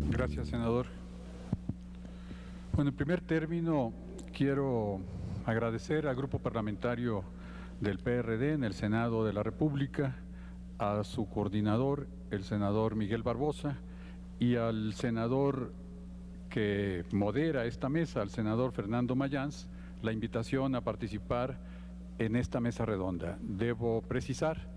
Gracias, senador. Bueno, en primer término, quiero agradecer al grupo parlamentario del PRD en el Senado de la República, a su coordinador, el senador Miguel Barbosa, y al senador que modera esta mesa, al senador Fernando Mayans, la invitación a participar en esta mesa redonda. Debo precisar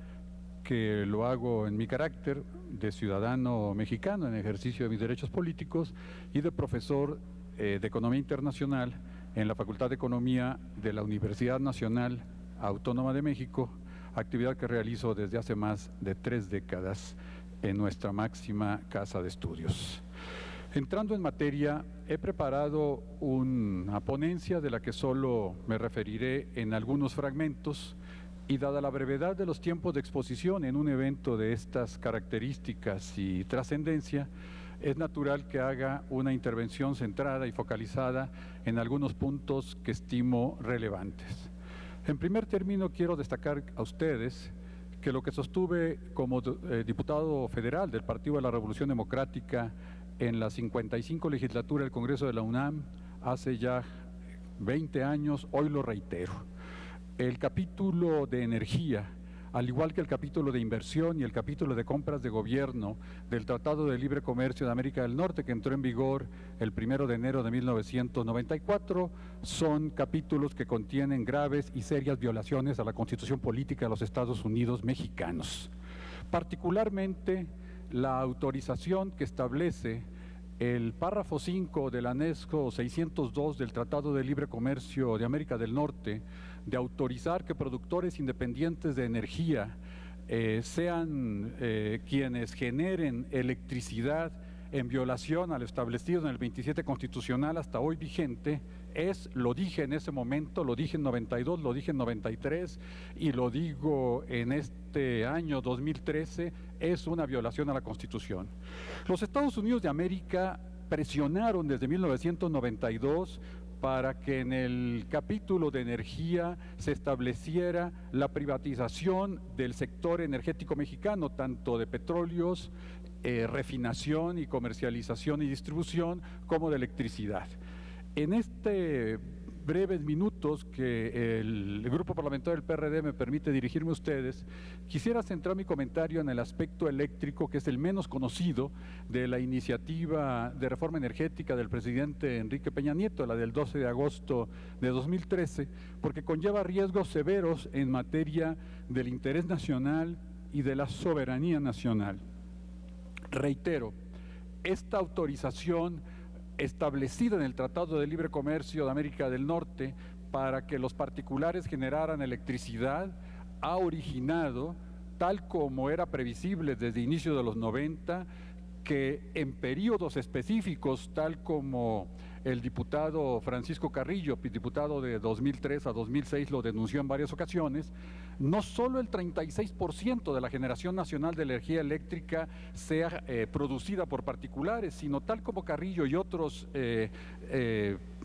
que lo hago en mi carácter de ciudadano mexicano en ejercicio de mis derechos políticos y de profesor de Economía Internacional en la Facultad de Economía de la Universidad Nacional Autónoma de México, actividad que realizo desde hace más de 3 décadas en nuestra máxima casa de estudios. Entrando en materia, he preparado una ponencia de la que solo me referiré en algunos fragmentos, y dada la brevedad de los tiempos de exposición en un evento de estas características y trascendencia, es natural que haga una intervención centrada y focalizada en algunos puntos que estimo relevantes. En primer término, quiero destacar a ustedes que lo que sostuve como diputado federal del Partido de la Revolución Democrática en la 55 legislatura del Congreso de la UNAM hace ya 20 años, hoy lo reitero. El capítulo de energía, al igual que el capítulo de inversión y el capítulo de compras de gobierno del Tratado de Libre Comercio de América del Norte, que entró en vigor el 1 de enero de 1994, son capítulos que contienen graves y serias violaciones a la Constitución Política de los Estados Unidos mexicanos. Particularmente, la autorización que establece el párrafo 5 del anexo 602 del Tratado de Libre Comercio de América del Norte, de autorizar que productores independientes de energía sean quienes generen electricidad en violación a lo establecido en el 27 constitucional hasta hoy vigente, lo dije en ese momento, lo dije en 92, lo dije en 93 y lo digo en este año 2013, es una violación a la Constitución. Los Estados Unidos de América presionaron desde 1992 para que en el capítulo de energía se estableciera la privatización del sector energético mexicano, tanto de petróleos, refinación y comercialización y distribución, como de electricidad. En breves minutos que el grupo parlamentario del PRD me permite dirigirme a ustedes, quisiera centrar mi comentario en el aspecto eléctrico, que es el menos conocido de la iniciativa de reforma energética del presidente Enrique Peña Nieto, la del 12 de agosto de 2013, porque conlleva riesgos severos en materia del interés nacional y de la soberanía nacional. Reitero, esta autorización establecida en el Tratado de Libre Comercio de América del Norte para que los particulares generaran electricidad ha originado, tal como era previsible desde inicio de los 90, que en periodos específicos, tal como el diputado Francisco Carrillo, diputado de 2003 a 2006, lo denunció en varias ocasiones, no solo el 36% de la generación nacional de energía eléctrica sea producida por particulares, sino tal como Carrillo y otros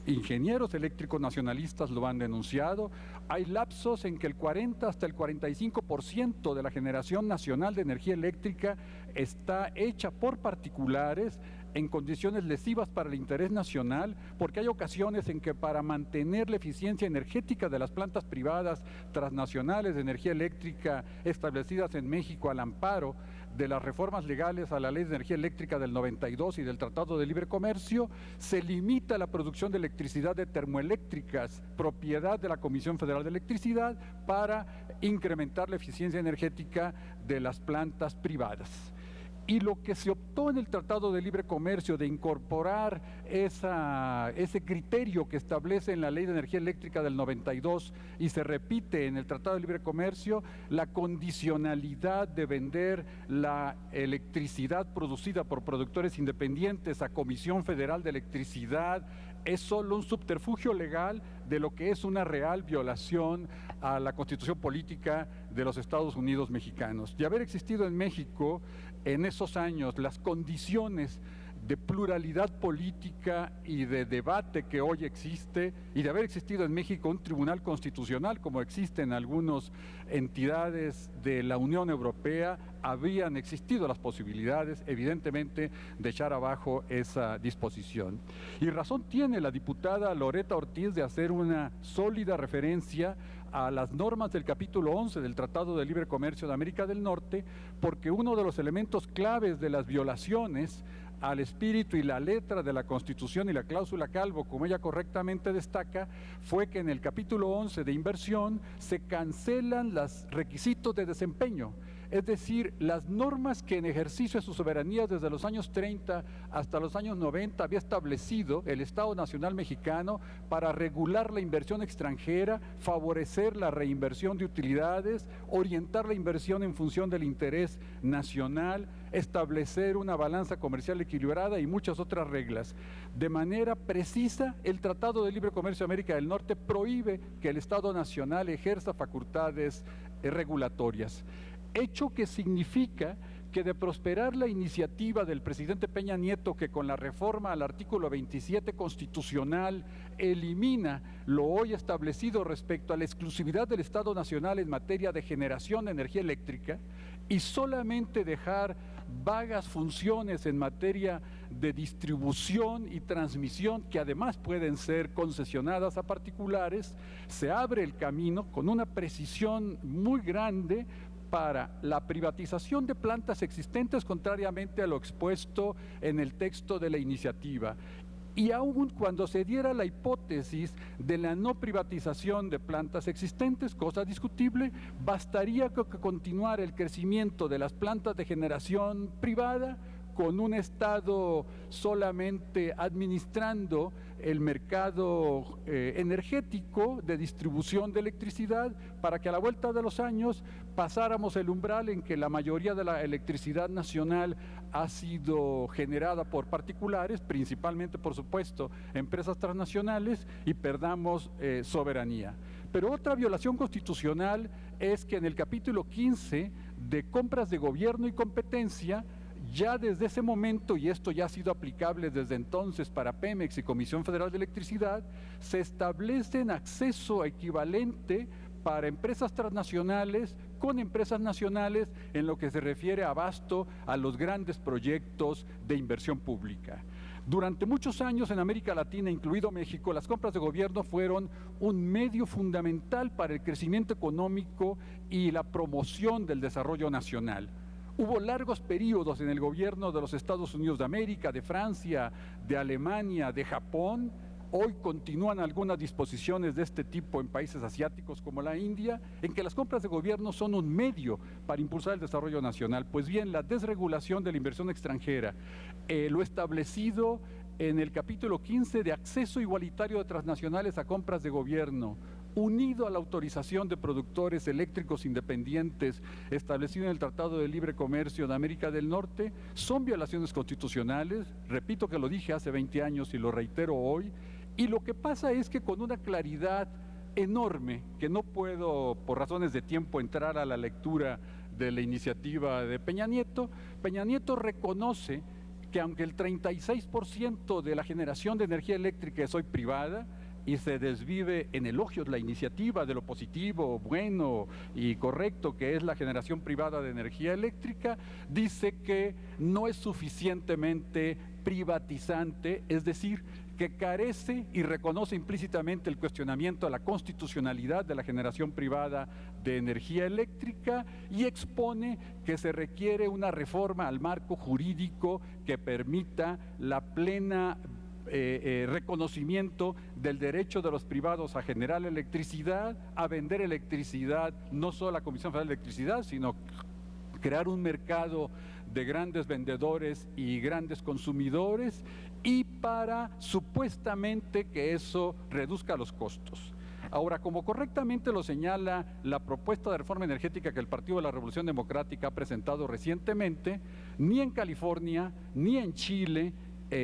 ingenieros eléctricos nacionalistas lo han denunciado, hay lapsos en que el 40 hasta el 45% de la generación nacional de energía eléctrica está hecha por particulares en condiciones lesivas para el interés nacional, porque hay ocasiones en que para mantener la eficiencia energética de las plantas privadas transnacionales de energía eléctrica establecidas en México al amparo de las reformas legales a la Ley de Energía Eléctrica del 92 y del Tratado de Libre Comercio, se limita la producción de electricidad de termoeléctricas, propiedad de la Comisión Federal de Electricidad, para incrementar la eficiencia energética de las plantas privadas. Y lo que se optó en el Tratado de Libre Comercio de incorporar ese criterio que establece en la Ley de Energía Eléctrica del 92 y se repite en el Tratado de Libre Comercio, la condicionalidad de vender la electricidad producida por productores independientes a Comisión Federal de Electricidad, es solo un subterfugio legal de lo que es una real violación a la Constitución Política de los Estados Unidos mexicanos. De haber existido en México en esos años las condiciones de pluralidad política y de debate que hoy existe, y de haber existido en México un tribunal constitucional como existe en algunas entidades de la Unión Europea, habrían existido las posibilidades, evidentemente, de echar abajo esa disposición. Y razón tiene la diputada Loretta Ortiz de hacer una sólida referencia a las normas del capítulo 11 del Tratado de Libre Comercio de América del Norte, porque uno de los elementos claves de las violaciones al espíritu y la letra de la Constitución y la cláusula Calvo, como ella correctamente destaca, fue que en el capítulo 11 de inversión se cancelan los requisitos de desempeño. Es decir, las normas que en ejercicio de su soberanía desde los años 30 hasta los años 90 había establecido el Estado Nacional Mexicano para regular la inversión extranjera, favorecer la reinversión de utilidades, orientar la inversión en función del interés nacional, establecer una balanza comercial equilibrada y muchas otras reglas. De manera precisa, el Tratado de Libre Comercio de América del Norte prohíbe que el Estado Nacional ejerza facultades regulatorias. Hecho que significa que de prosperar la iniciativa del presidente Peña Nieto, que con la reforma al artículo 27 constitucional elimina lo hoy establecido respecto a la exclusividad del Estado Nacional en materia de generación de energía eléctrica y solamente dejar vagas funciones en materia de distribución y transmisión, que además pueden ser concesionadas a particulares, se abre el camino con una precisión muy grande para la privatización de plantas existentes, contrariamente a lo expuesto en el texto de la iniciativa. Y aún cuando se diera la hipótesis de la no privatización de plantas existentes, cosa discutible, bastaría que continuara el crecimiento de las plantas de generación privada con un Estado solamente administrando el mercado energético de distribución de electricidad, para que a la vuelta de los años pasáramos el umbral en que la mayoría de la electricidad nacional ha sido generada por particulares, principalmente, por supuesto, empresas transnacionales, y perdamos soberanía. Pero otra violación constitucional es que en el capítulo 15 de compras de gobierno y competencia, ya desde ese momento, y esto ya ha sido aplicable desde entonces para Pemex y Comisión Federal de Electricidad, se establecen acceso equivalente para empresas transnacionales con empresas nacionales en lo que se refiere a abasto a los grandes proyectos de inversión pública. Durante muchos años en América Latina, incluido México, las compras de gobierno fueron un medio fundamental para el crecimiento económico y la promoción del desarrollo nacional. Hubo largos periodos en el gobierno de los Estados Unidos de América, de Francia, de Alemania, de Japón. Hoy continúan algunas disposiciones de este tipo en países asiáticos como la India, en que las compras de gobierno son un medio para impulsar el desarrollo nacional. Pues bien, la desregulación de la inversión extranjera, lo establecido en el capítulo 15 de acceso igualitario de transnacionales a compras de gobierno, unido a la autorización de productores eléctricos independientes establecido en el Tratado de Libre Comercio de América del Norte, son violaciones constitucionales. Repito que lo dije hace 20 años y lo reitero hoy, y lo que pasa es que con una claridad enorme, que no puedo por razones de tiempo entrar a la lectura de la iniciativa de Peña Nieto reconoce que aunque el 36% de la generación de energía eléctrica es hoy privada, y se desvive en elogios la iniciativa de lo positivo, bueno y correcto que es la generación privada de energía eléctrica, dice que no es suficientemente privatizante, es decir, que carece y reconoce implícitamente el cuestionamiento a la constitucionalidad de la generación privada de energía eléctrica, y expone que se requiere una reforma al marco jurídico que permita la plena reconocimiento del derecho de los privados a generar electricidad, a vender electricidad, no solo a la Comisión Federal de Electricidad, sino crear un mercado de grandes vendedores y grandes consumidores, y para supuestamente que eso reduzca los costos. Ahora, como correctamente lo señala la propuesta de reforma energética que el Partido de la Revolución Democrática ha presentado recientemente, ni en California, ni en Chile,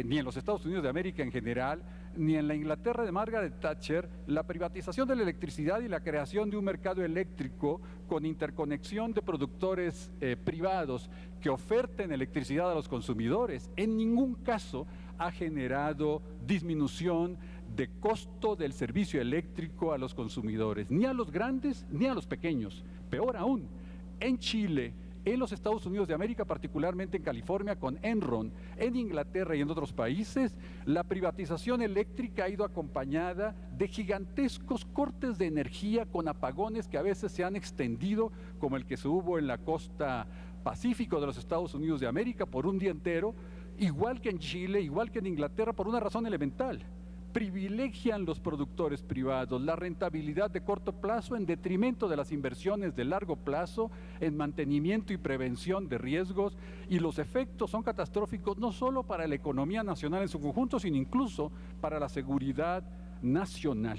ni en los Estados Unidos de América en general, ni en la Inglaterra de Margaret Thatcher, la privatización de la electricidad y la creación de un mercado eléctrico con interconexión de productores privados que oferten electricidad a los consumidores, en ningún caso ha generado disminución de costo del servicio eléctrico a los consumidores, ni a los grandes ni a los pequeños. Peor aún, en Chile, en los Estados Unidos de América, particularmente en California con Enron, en Inglaterra y en otros países, la privatización eléctrica ha ido acompañada de gigantescos cortes de energía con apagones que a veces se han extendido, como el que se hubo en la costa Pacífico de los Estados Unidos de América por un día entero, igual que en Chile, igual que en Inglaterra, por una razón elemental. Privilegian los productores privados la rentabilidad de corto plazo en detrimento de las inversiones de largo plazo en mantenimiento y prevención de riesgos, y los efectos son catastróficos no solo para la economía nacional en su conjunto, sino incluso para la seguridad nacional.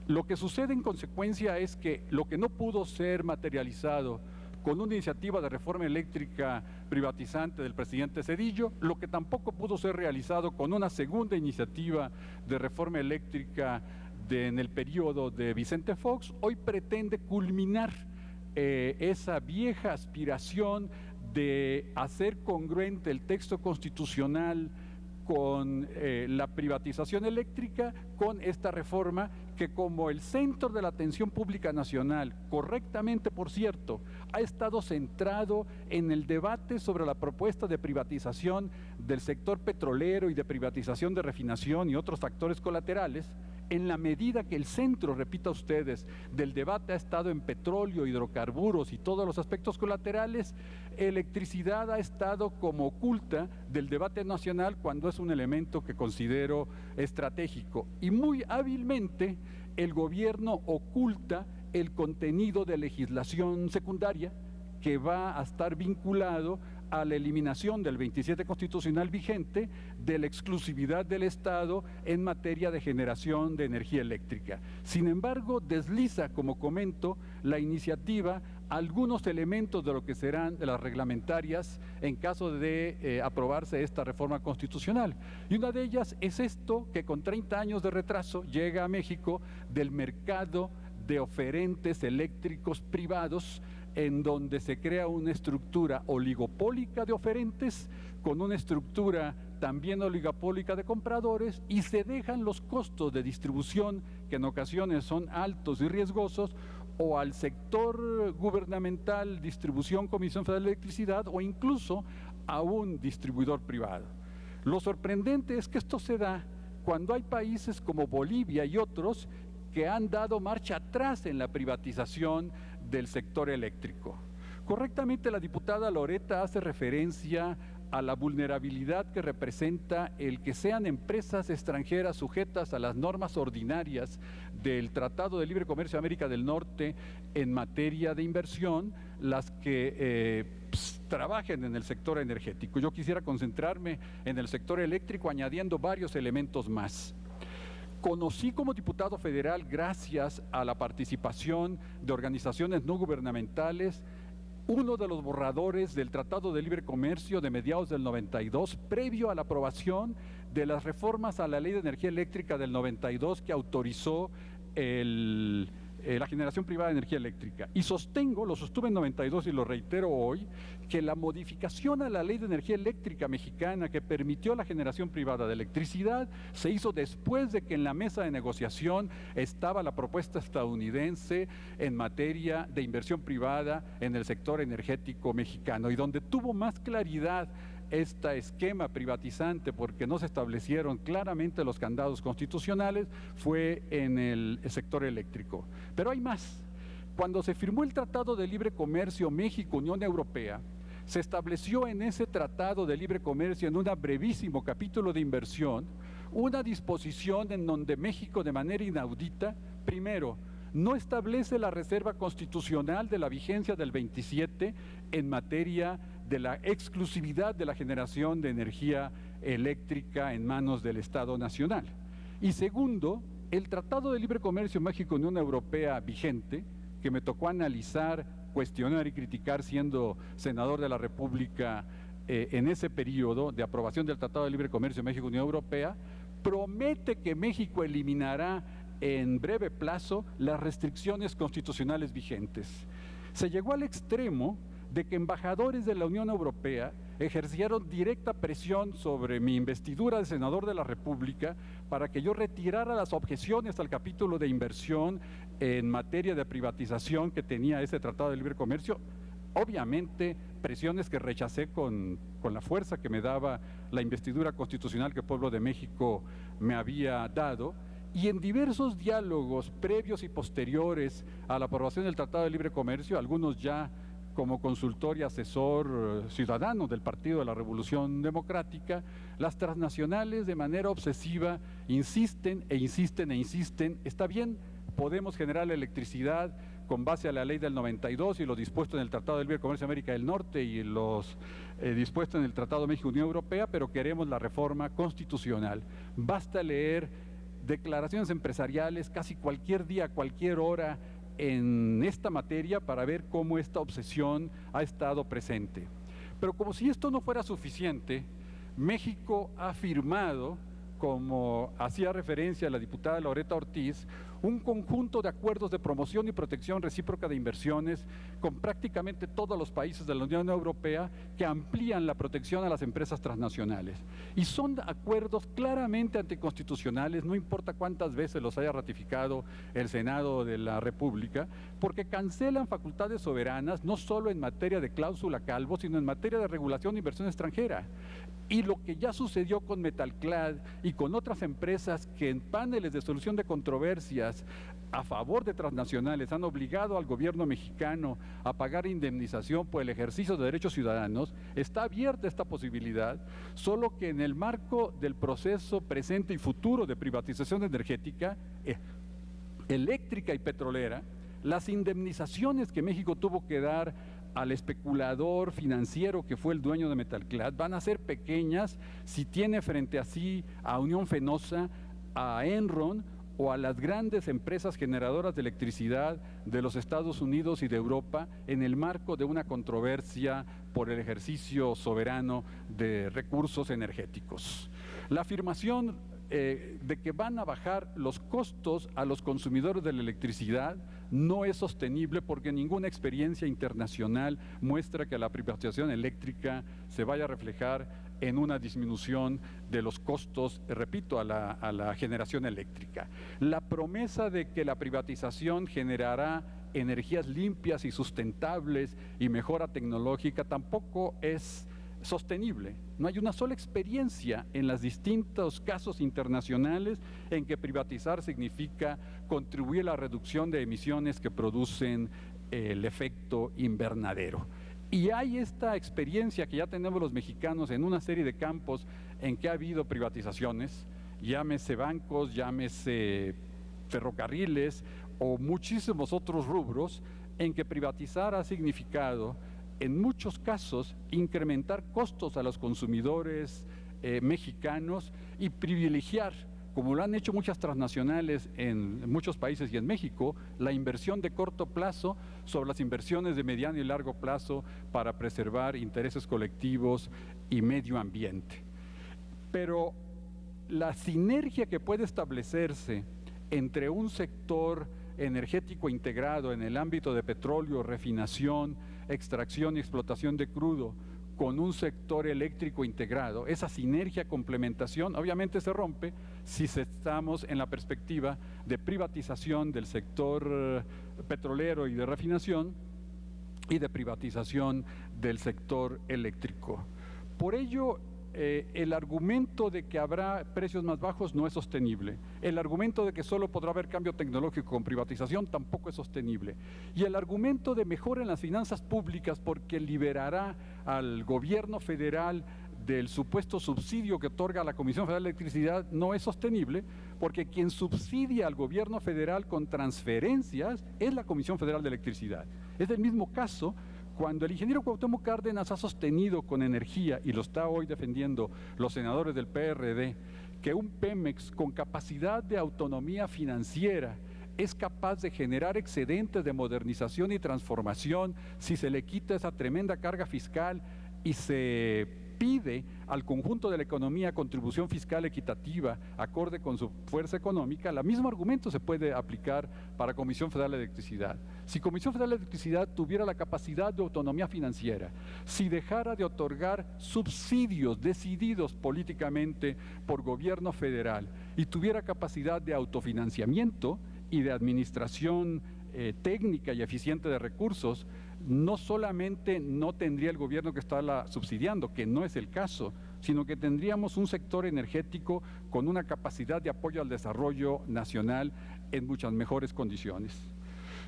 Lo que sucede en consecuencia es que lo que no pudo ser materializado con una iniciativa de reforma eléctrica privatizante del presidente Zedillo, lo que tampoco pudo ser realizado con una segunda iniciativa de reforma eléctrica en el periodo de Vicente Fox, hoy pretende culminar esa vieja aspiración de hacer congruente el texto constitucional con la privatización eléctrica, con esta reforma que, como el centro de la atención pública nacional, correctamente por cierto, ha estado centrado en el debate sobre la propuesta de privatización del sector petrolero y de privatización de refinación y otros factores colaterales. En la medida que el centro, repita ustedes, del debate ha estado en petróleo, hidrocarburos y todos los aspectos colaterales, electricidad ha estado como oculta del debate nacional cuando es un elemento que considero estratégico. Y muy hábilmente el gobierno oculta el contenido de legislación secundaria que va a estar vinculado a la eliminación del 27 constitucional vigente de la exclusividad del Estado en materia de generación de energía eléctrica. Sin embargo, desliza, como comento, la iniciativa algunos elementos de lo que serán de las reglamentarias en caso de aprobarse esta reforma constitucional. Y una de ellas es esto que con 30 años de retraso llega a México del mercado de oferentes eléctricos privados, en donde se crea una estructura oligopólica de oferentes con una estructura también oligopólica de compradores, y se dejan los costos de distribución, que en ocasiones son altos y riesgosos, o al sector gubernamental, distribución, Comisión Federal de Electricidad, o incluso a un distribuidor privado. Lo sorprendente es que esto se da cuando hay países como Bolivia y otros que han dado marcha atrás en la privatización del sector eléctrico. Correctamente, la diputada Loretta hace referencia a la vulnerabilidad que representa el que sean empresas extranjeras sujetas a las normas ordinarias del Tratado de Libre Comercio de América del Norte en materia de inversión, las que trabajen en el sector energético. Yo quisiera concentrarme en el sector eléctrico añadiendo varios elementos más. Conocí como diputado federal, gracias a la participación de organizaciones no gubernamentales, uno de los borradores del Tratado de Libre Comercio de mediados del 92, previo a la aprobación de las reformas a la Ley de Energía Eléctrica del 92 que autorizó la generación privada de energía eléctrica. Y lo sostuve en 92 y lo reitero hoy, que la modificación a la Ley de Energía Eléctrica mexicana que permitió la generación privada de electricidad se hizo después de que en la mesa de negociación estaba la propuesta estadounidense en materia de inversión privada en el sector energético mexicano, y donde tuvo más claridad este esquema privatizante, porque no se establecieron claramente los candados constitucionales, fue en el sector eléctrico. Pero hay más. Cuando se firmó el Tratado de Libre Comercio México-Unión Europea, se estableció en ese Tratado de Libre Comercio, en un brevísimo capítulo de inversión, una disposición en donde México, de manera inaudita, primero, no establece la reserva constitucional de la vigencia del 27 en materia de la exclusividad de la generación de energía eléctrica en manos del Estado Nacional. Y segundo, el Tratado de Libre Comercio México-Unión Europea vigente, que me tocó analizar, cuestionar y criticar siendo senador de la República en ese periodo de aprobación del Tratado de Libre Comercio México-Unión Europea, promete que México eliminará en breve plazo las restricciones constitucionales vigentes. Se llegó al extremo de que embajadores de la Unión Europea ejercieron directa presión sobre mi investidura de senador de la República para que yo retirara las objeciones al capítulo de inversión en materia de privatización que tenía ese Tratado de Libre Comercio. Obviamente, presiones que rechacé con la fuerza que me daba la investidura constitucional que el pueblo de México me había dado, y en diversos diálogos previos y posteriores a la aprobación del Tratado de Libre Comercio, algunos ya como consultor y asesor ciudadano del Partido de la Revolución Democrática, las transnacionales de manera obsesiva insisten e insisten e insisten. Está bien, podemos generar la electricidad con base a la ley del 92 y lo dispuesto en el Tratado de Libre Comercio de América del Norte y los dispuesto en el Tratado de México-Unión Europea, pero queremos la reforma constitucional. Basta leer declaraciones empresariales casi cualquier día, cualquier hora en esta materia para ver cómo esta obsesión ha estado presente. Pero como si esto no fuera suficiente, México ha firmado, como hacía referencia la diputada Loretta Ortiz, un conjunto de acuerdos de promoción y protección recíproca de inversiones con prácticamente todos los países de la Unión Europea que amplían la protección a las empresas transnacionales. Y son acuerdos claramente anticonstitucionales, no importa cuántas veces los haya ratificado el Senado de la República, porque cancelan facultades soberanas no solo en materia de cláusula Calvo, sino en materia de regulación de inversión extranjera. Y lo que ya sucedió con Metalclad y con otras empresas que en paneles de solución de controversias a favor de transnacionales han obligado al gobierno mexicano a pagar indemnización por el ejercicio de derechos ciudadanos, está abierta esta posibilidad, solo que en el marco del proceso presente y futuro de privatización energética, eléctrica y petrolera, las indemnizaciones que México tuvo que dar al especulador financiero que fue el dueño de Metalclad van a ser pequeñas si tiene frente a sí a Unión Fenosa, a Enron o a las grandes empresas generadoras de electricidad de los Estados Unidos y de Europa en el marco de una controversia por el ejercicio soberano de recursos energéticos. La afirmación de que van a bajar los costos a los consumidores de la electricidad no es sostenible porque ninguna experiencia internacional muestra que la privatización eléctrica se vaya a reflejar en una disminución de los costos, repito, a la generación eléctrica. La promesa de que la privatización generará energías limpias y sustentables y mejora tecnológica tampoco es sostenible. No hay una sola experiencia en los distintos casos internacionales en que privatizar significa contribuir a la reducción de emisiones que producen el efecto invernadero. Y hay esta experiencia que ya tenemos los mexicanos en una serie de campos en que ha habido privatizaciones, llámese bancos, llámese ferrocarriles o muchísimos otros rubros, en que privatizar ha significado en muchos casos incrementar costos a los consumidores mexicanos y privilegiar, como lo han hecho muchas transnacionales en muchos países y en México, la inversión de corto plazo sobre las inversiones de mediano y largo plazo para preservar intereses colectivos y medio ambiente. Pero la sinergia que puede establecerse entre un sector energético integrado en el ámbito de petróleo, refinación, extracción y explotación de crudo, con un sector eléctrico integrado, esa sinergia, complementación, obviamente se rompe si estamos en la perspectiva de privatización del sector petrolero y de refinación y de privatización del sector eléctrico. Por ello, el argumento de que habrá precios más bajos no es sostenible. El argumento de que solo podrá haber cambio tecnológico con privatización tampoco es sostenible. Y el argumento de mejora en las finanzas públicas porque liberará al gobierno federal del supuesto subsidio que otorga la Comisión Federal de Electricidad no es sostenible, porque quien subsidia al gobierno federal con transferencias es la Comisión Federal de Electricidad. Es el mismo caso cuando el ingeniero Cuauhtémoc Cárdenas ha sostenido con energía, y lo está hoy defendiendo los senadores del PRD, que un Pemex con capacidad de autonomía financiera es capaz de generar excedentes de modernización y transformación si se le quita esa tremenda carga fiscal y se pide al conjunto de la economía contribución fiscal equitativa acorde con su fuerza económica, el mismo argumento se puede aplicar para Comisión Federal de Electricidad. Si Comisión Federal de Electricidad tuviera la capacidad de autonomía financiera, si dejara de otorgar subsidios decididos políticamente por gobierno federal y tuviera capacidad de autofinanciamiento y de administración técnica y eficiente de recursos, no solamente no tendría el gobierno que está subsidiando, que no es el caso, sino que tendríamos un sector energético con una capacidad de apoyo al desarrollo nacional en muchas mejores condiciones.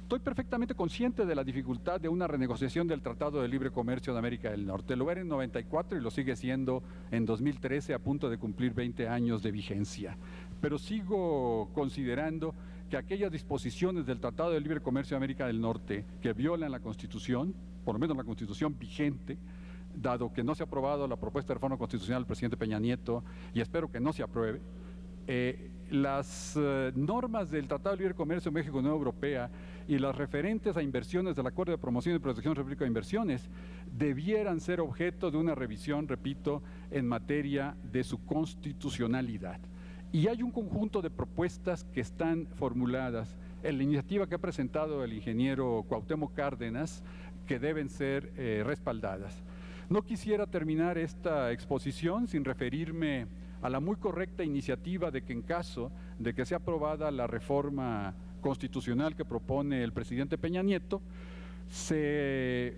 Estoy perfectamente consciente de la dificultad de una renegociación del Tratado de Libre Comercio de América del Norte. Lo era en 94 y lo sigue siendo en 2013, a punto de cumplir 20 años de vigencia. Pero sigo considerando que aquellas disposiciones del Tratado de Libre Comercio de América del Norte que violan la Constitución, por lo menos la Constitución vigente, dado que no se ha aprobado la propuesta de reforma constitucional del presidente Peña Nieto, y espero que no se apruebe, las normas del Tratado de Libre Comercio de México y Unión Europea y las referentes a inversiones del Acuerdo de Promoción y Protección de la República de Inversiones debieran ser objeto de una revisión, repito, en materia de su constitucionalidad. Y hay un conjunto de propuestas que están formuladas en la iniciativa que ha presentado el ingeniero Cuauhtémoc Cárdenas, que deben ser respaldadas. No quisiera terminar esta exposición sin referirme a la muy correcta iniciativa de que en caso de que sea aprobada la reforma constitucional que propone el presidente Peña Nieto, se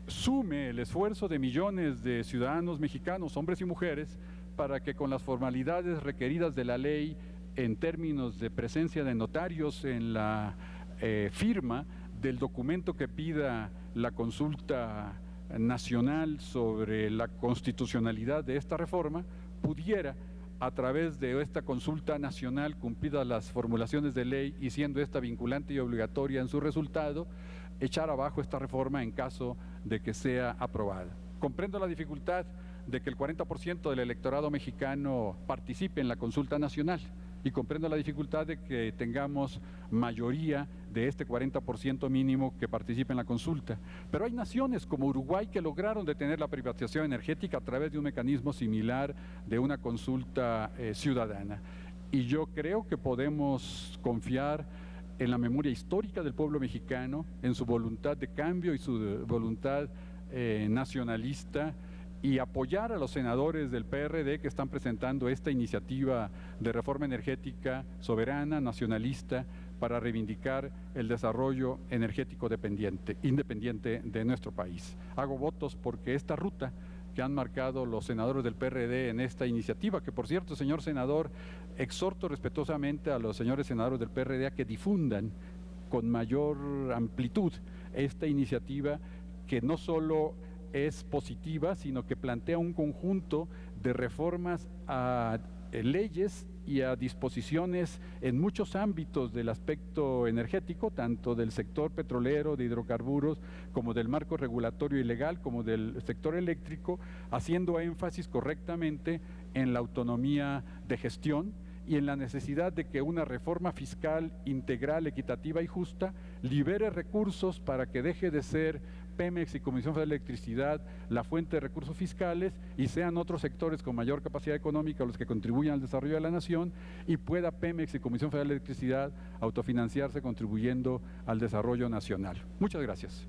sume el esfuerzo de millones de ciudadanos mexicanos, hombres y mujeres, para que con las formalidades requeridas de la ley en términos de presencia de notarios en la firma del documento que pida la consulta nacional sobre la constitucionalidad de esta reforma, pudiera, a través de esta consulta nacional, cumplidas las formulaciones de ley y siendo esta vinculante y obligatoria en su resultado, echar abajo esta reforma en caso de que sea aprobada. Comprendo la dificultad de que el 40% del electorado mexicano participe en la consulta nacional y comprendo la dificultad de que tengamos mayoría de este 40% mínimo que participe en la consulta. Pero hay naciones como Uruguay que lograron detener la privatización energética a través de un mecanismo similar de una consulta ciudadana. Y yo creo que podemos confiar en la memoria histórica del pueblo mexicano, en su voluntad de cambio y su voluntad nacionalista, y apoyar a los senadores del PRD que están presentando esta iniciativa de reforma energética soberana, nacionalista, para reivindicar el desarrollo energético independiente de nuestro país. Hago votos porque esta ruta que han marcado los senadores del PRD en esta iniciativa, que por cierto, señor senador, exhorto respetuosamente a los señores senadores del PRD a que difundan con mayor amplitud esta iniciativa que no solo es positiva, sino que plantea un conjunto de reformas a leyes y a disposiciones en muchos ámbitos del aspecto energético, tanto del sector petrolero, de hidrocarburos, como del marco regulatorio y legal, como del sector eléctrico, haciendo énfasis correctamente en la autonomía de gestión y en la necesidad de que una reforma fiscal integral, equitativa y justa libere recursos para que deje de ser Pemex y Comisión Federal de Electricidad la fuente de recursos fiscales y sean otros sectores con mayor capacidad económica los que contribuyan al desarrollo de la nación y pueda Pemex y Comisión Federal de Electricidad autofinanciarse contribuyendo al desarrollo nacional. Muchas gracias.